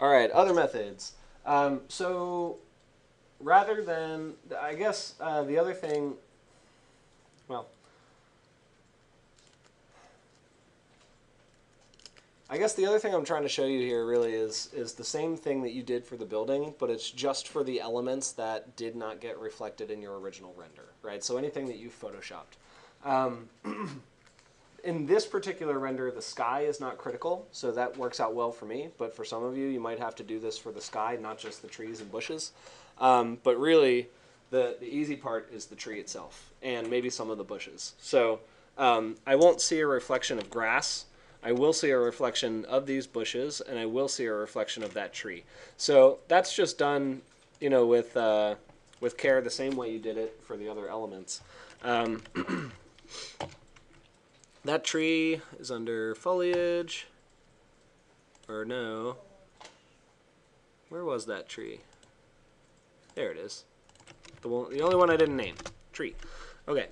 All right, other methods. So rather than, I guess the other thing, well, I guess the other thing I'm trying to show you here really is the same thing that you did for the building, but it's just for the elements that did not get reflected in your original render, right? So anything that you photoshopped. In this particular render, the sky is not critical, so that works out well for me. But for some of you, you might have to do this for the sky, not just the trees and bushes. But really, the easy part is the tree itself, and maybe some of the bushes. So I won't see a reflection of grass. I will see a reflection of these bushes, and I will see a reflection of that tree. So that's just done, you know, with care, the same way you did it for the other elements. That tree is under foliage, or no, where was that tree? There it is. The only one I didn't name, tree. Okay,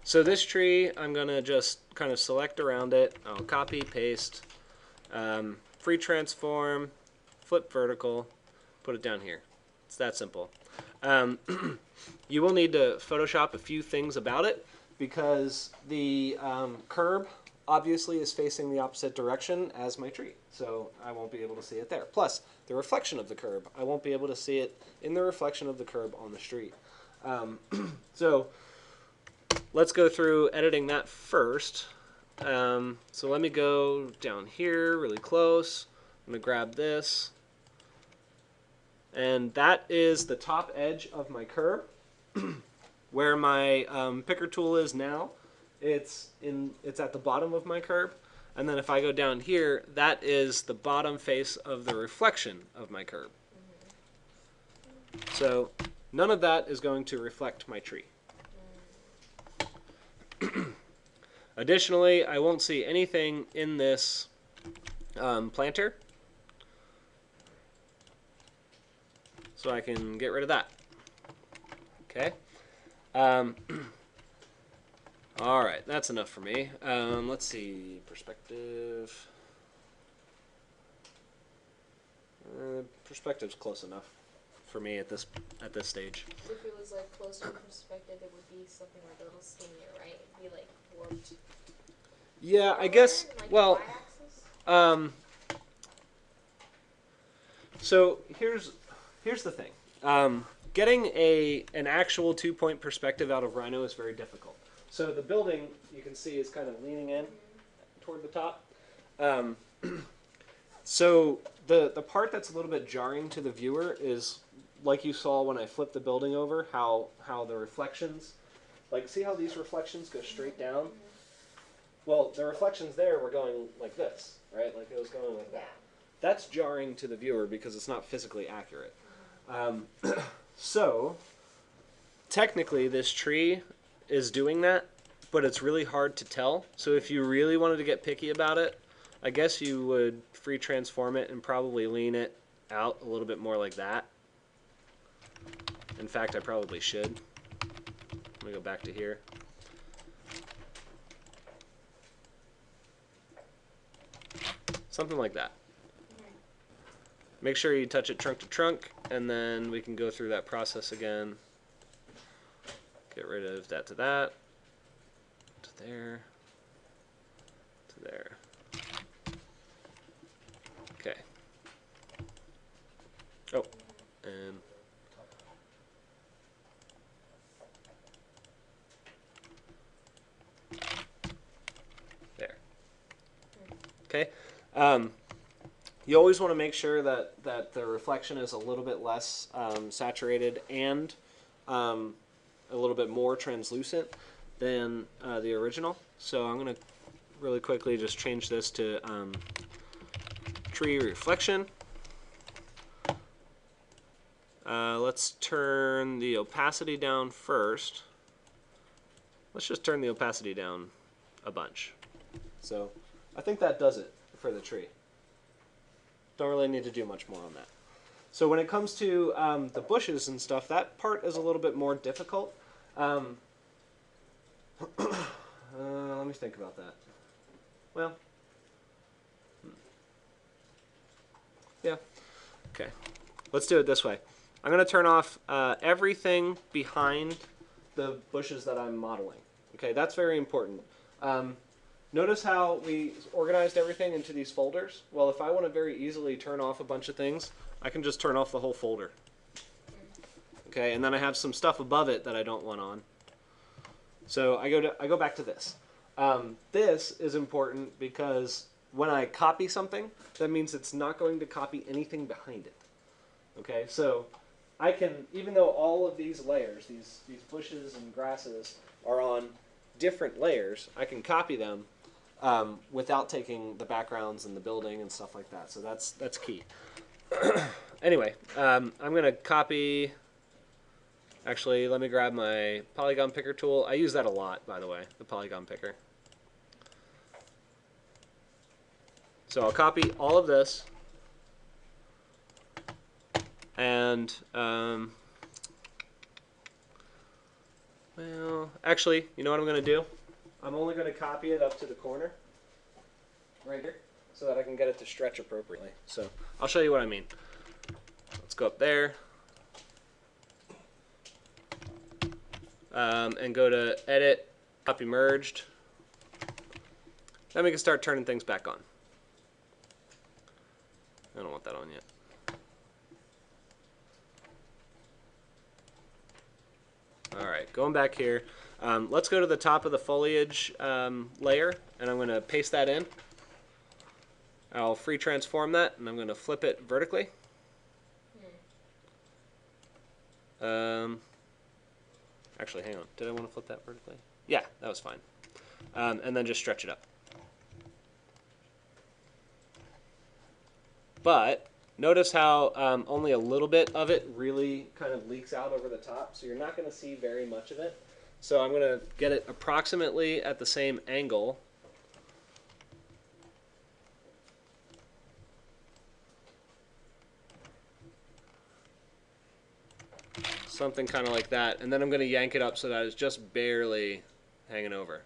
so this tree, I'm gonna just kind of select around it. I'll copy, paste, free transform, flip vertical, put it down here. It's that simple. You will need to Photoshop a few things about it, because the curb obviously is facing the opposite direction as my tree, so I won't be able to see it there. Plus, the reflection of the curb, I won't be able to see it in the reflection of the curb on the street. So let's go through editing that first. So let me go down here really close. I'm going to grab this, and that is the top edge of my curb. Where my picker tool is now, it's at the bottom of my curb, and then if I go down here, that is the bottom face of the reflection of my curb. So none of that is going to reflect my tree. Additionally, I won't see anything in this planter, so I can get rid of that. Okay. All right, that's enough for me. Let's see, perspective. Perspective's close enough for me at this stage. If it was like closer to perspective, it would be something like a little skinnier, right? It'd be like warped. Yeah, I guess. Like well, so here's the thing. Getting an actual 2-point perspective out of Rhino is very difficult. So the building, you can see, is kind of leaning in toward the top. So the part that's a little bit jarring to the viewer is, like you saw when I flipped the building over, how the reflections, like, see how these reflections go straight down? Well, the reflections there were going like this, right? Like it was going like that. That's jarring to the viewer because it's not physically accurate. So, technically this tree is doing that, but it's really hard to tell. So if you really wanted to get picky about it, I guess you would free transform it and probably lean it out a little bit more like that. In fact, I probably should. Let me go back to here. Something like that. Make sure you touch it trunk to trunk, and then we can go through that process again. Get rid of that to there, to there. Okay. Oh, and there. Okay. You always want to make sure that the reflection is a little bit less saturated and a little bit more translucent than the original. So I'm going to really quickly just change this to tree reflection. Let's turn the opacity down first. Let's just turn the opacity down a bunch. So I think that does it for the tree. Don't really need to do much more on that. So when it comes to the bushes and stuff, that part is a little bit more difficult. Let me think about that. Well, Yeah. Okay. Let's do it this way. I'm going to turn off everything behind the bushes that I'm modeling. Okay, that's very important. Notice how we organized everything into these folders? Well, if I want to very easily turn off a bunch of things, I can just turn off the whole folder. Okay, and then I have some stuff above it that I don't want on. So I go back to this. This is important because when I copy something, that means it's not going to copy anything behind it. Okay, so I can, even though all of these layers, these bushes and grasses are on different layers, I can copy them without taking the backgrounds and the building and stuff like that. So that's key. Anyway, I'm going to copy. Actually, let me grab my polygon picker tool. I use that a lot, by the way, the polygon picker. So I'll copy all of this. And, well, actually, you know what I'm going to do? I'm only going to copy it up to the corner, right here, so that I can get it to stretch appropriately. So I'll show you what I mean. Let's go up there. And go to Edit, Copy Merged. Then we can start turning things back on. I don't want that on yet. Alright, going back here. Let's go to the top of the foliage layer, and I'm going to paste that in. I'll free transform that, and I'm going to flip it vertically. Actually, hang on. Did I want to flip that vertically? Yeah, that was fine. And then just stretch it up. But notice how only a little bit of it really kind of leaks out over the top, so you're not going to see very much of it. So I'm going to get it approximately at the same angle. Something kind of like that, and then I'm going to yank it up so that it's just barely hanging over.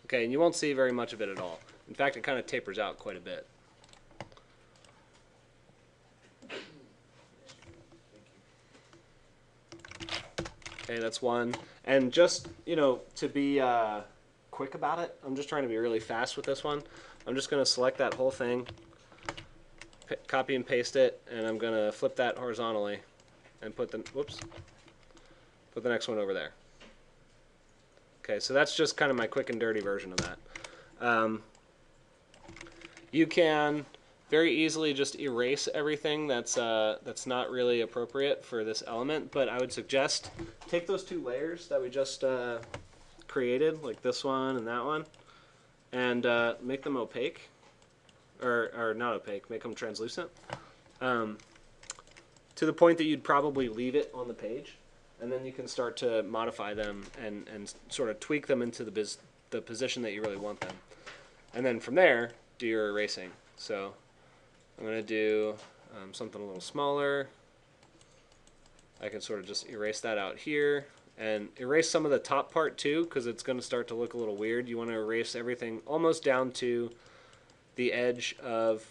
Okay, and you won't see very much of it at all. In fact, it kind of tapers out quite a bit. Okay, that's one. And just, you know, to be quick about it, I'm just trying to be really fast with this one. I'm just going to select that whole thing, copy and paste it, and I'm going to flip that horizontally and put the, whoops, put the next one over there. Okay, so that's just kind of my quick and dirty version of that. You can very easily just erase everything that's not really appropriate for this element, but I would suggest take those two layers that we just created, like this one and that one, and make them opaque, or not opaque, make them translucent, to the point that you'd probably leave it on the page, and then you can start to modify them and sort of tweak them into the position that you really want them. And then from there, do your erasing. So I'm going to do something a little smaller. I can sort of just erase that out here and erase some of the top part too, because it's going to start to look a little weird. You want to erase everything almost down to the edge of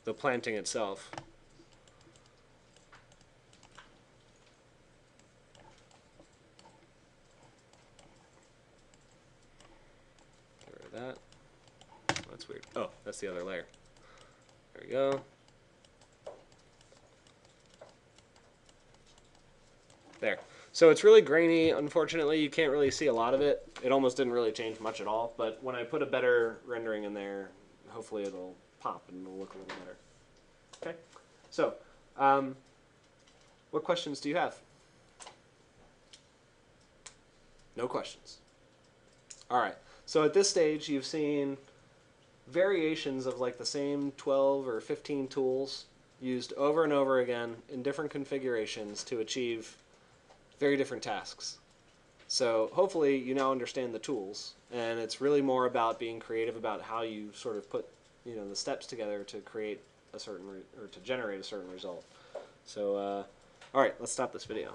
the planting itself. Get rid of that. That's weird. Oh, that's the other layer. There we go. There. So it's really grainy. Unfortunately, you can't really see a lot of it. It almost didn't really change much at all. But when I put a better rendering in there, hopefully it'll pop and it'll look a little better. Okay. So, what questions do you have? No questions. All right. So at this stage, you've seen variations of like the same 12 or 15 tools used over and over again in different configurations to achieve very different tasks. So hopefully you now understand the tools, and it's really more about being creative about how you sort of put, you know, the steps together to create a certain or to generate a certain result. So all right, let's stop this video.